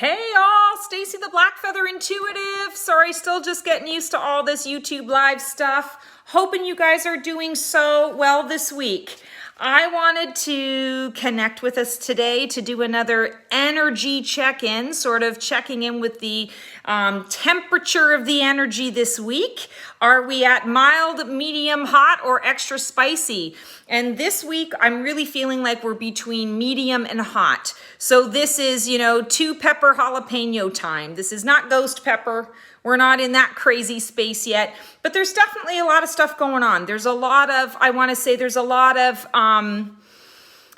Hey all, Stacy the Blackfeather Intuitive. Sorry, still just getting used to all this YouTube live stuff. Hoping you guys are doing so well this week. I wanted to connect with us today to do another energy check-in, sort of checking in with the temperature of the energy this week. Are we at mild, medium, hot, or extra spicy? And this week, I'm really feeling like we're between medium and hot. So this is, two pepper jalapeno time. This is not ghost pepper. We're not in that crazy space yet, but there's definitely a lot of stuff going on. There's a lot of, there's a lot of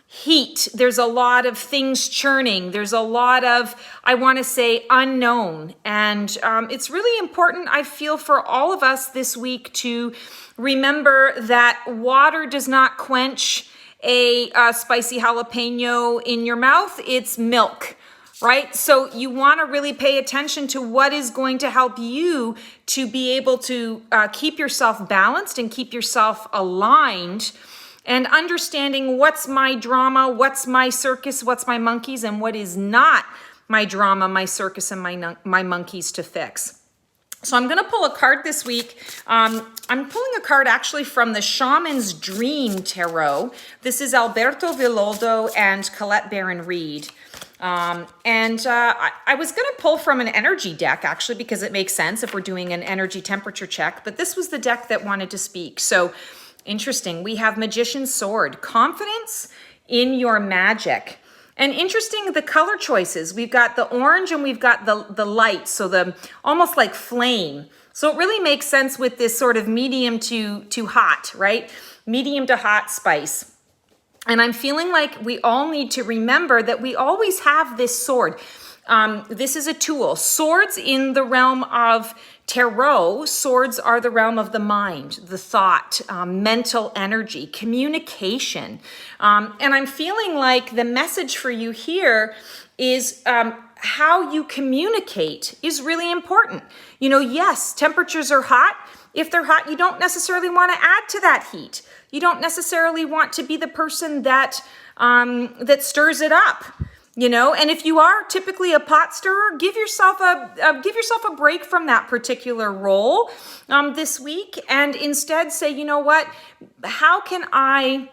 heat. There's a lot of things churning. There's a lot of, unknown. And it's really important, I feel, for all of us this week to remember that water does not quench a spicy jalapeno in your mouth. It's milk. Right? So you want to really pay attention to what is going to help you to be able to keep yourself balanced and keep yourself aligned, and understanding what's my drama, what's my circus, what's my monkeys, and what is not my drama, my circus, and my monkeys to fix. So I'm going to pull a card this week. I'm pulling a card actually from the Shaman's Dream Tarot. This is Alberto Villoldo and Colette Baron-Reid. I was going to pull from an energy deck, actually, because it makes sense if we're doing an energy temperature check, but this was the deck that wanted to speak. So interesting. We have Magician's Sword, confidence in your magic. And interesting, the color choices. We've got the orange and we've got the light, so the almost like flame. So it really makes sense with this sort of medium to hot, right? Medium to hot spice. And I'm feeling like we all need to remember that we always have this sword. This is a tool. Swords in the realm of tarot, swords are the realm of the mind, the thought, mental energy, communication. And I'm feeling like the message for you here is how you communicate is really important. Yes, temperatures are hot. If they're hot, you don't necessarily want to add to that heat. You don't necessarily want to be the person that stirs it up, And if you are typically a pot stirrer, give yourself a break from that particular role this week, and instead say, you know what? How can I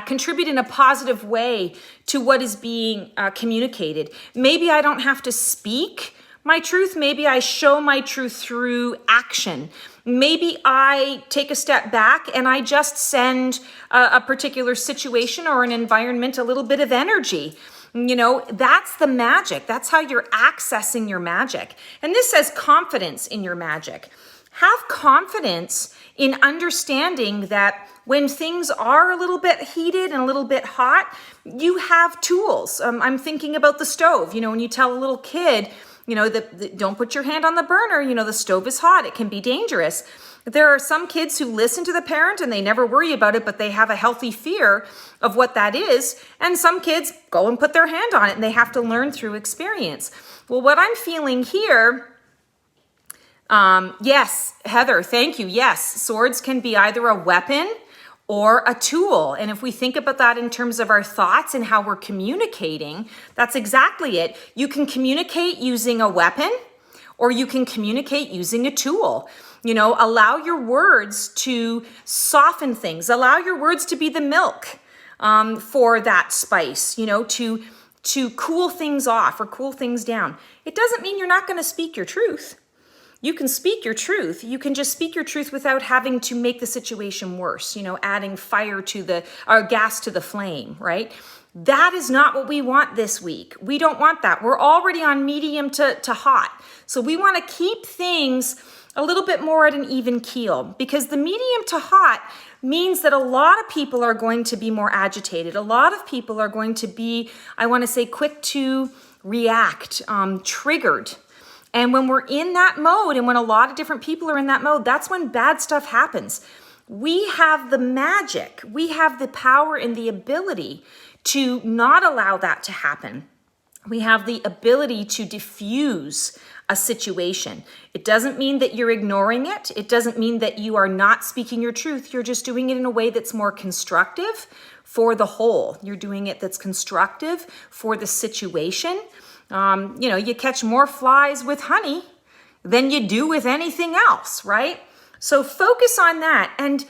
contribute in a positive way to what is being communicated? Maybe I don't have to speak my truth. Maybe I show my truth through action. Maybe I take a step back and I just send a particular situation or an environment a little bit of energy. That's the magic. That's how you're accessing your magic. And this says confidence in your magic. Have confidence in understanding that when things are a little bit heated and a little bit hot, you have tools. I'm thinking about the stove. When you tell a little kid, don't put your hand on the burner. The stove is hot. It can be dangerous. There are some kids who listen to the parent and they never worry about it, but they have a healthy fear of what that is. And some kids go and put their hand on it and they have to learn through experience. Well, what I'm feeling here, yes, Heather, thank you. Yes, swords can be either a weapon or a tool. And if we think about that in terms of our thoughts and how we're communicating, that's exactly it. You can communicate using a weapon, or you can communicate using a tool. Allow your words to soften things. Allow your words to be the milk for that spice, to cool things off or cool things down. It doesn't mean you're not going to speak your truth. You can speak your truth. You can just speak your truth without having to make the situation worse, adding gas to the flame, right? That is not what we want this week. We don't want that. We're already on medium to hot. So we want to keep things a little bit more at an even keel, because the medium to hot means that a lot of people are going to be more agitated. A lot of people are going to be, quick to react, triggered. And when we're in that mode, and when a lot of different people are in that mode, that's when bad stuff happens. We have the magic, we have the power and the ability to not allow that to happen. We have the ability to diffuse a situation. It doesn't mean that you're ignoring it. It doesn't mean that you are not speaking your truth. You're just doing it in a way that's more constructive for the whole. You're doing it that's constructive for the situation. You catch more flies with honey than you do with anything else, right? So focus on that. And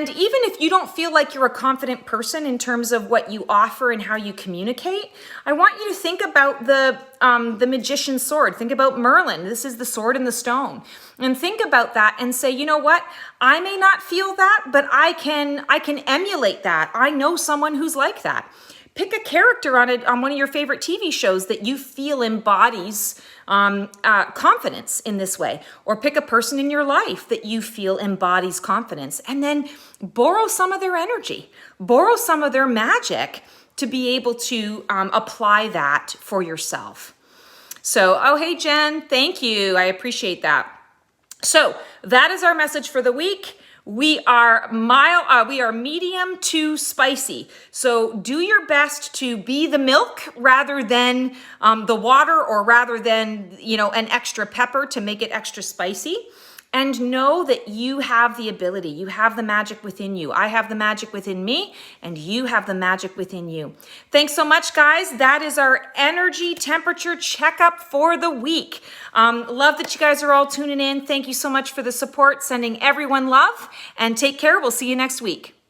even if you don't feel like you're a confident person in terms of what you offer and how you communicate, I want you to think about the magician's sword. Think about Merlin. This is the sword and the stone. And think about that and say, you know what? I may not feel that, but I can emulate that. I know someone who's like that. Pick a character on one of your favorite TV shows that you feel embodies confidence in this way, or pick a person in your life that you feel embodies confidence, and then borrow some of their energy, borrow some of their magic to be able to apply that for yourself. So, oh, hey, Jen, thank you. I appreciate that. So that is our message for the week. We are medium to spicy. So do your best to be the milk rather than the water, or rather than, an extra pepper to make it extra spicy. And know that you have the ability, you have the magic within you. I have the magic within me, and you have the magic within you. Thanks so much, guys. That is our energy temperature checkup for the week. Love that you guys are all tuning in. Thank you so much for the support. Sending everyone love, and take care. We'll see you next week.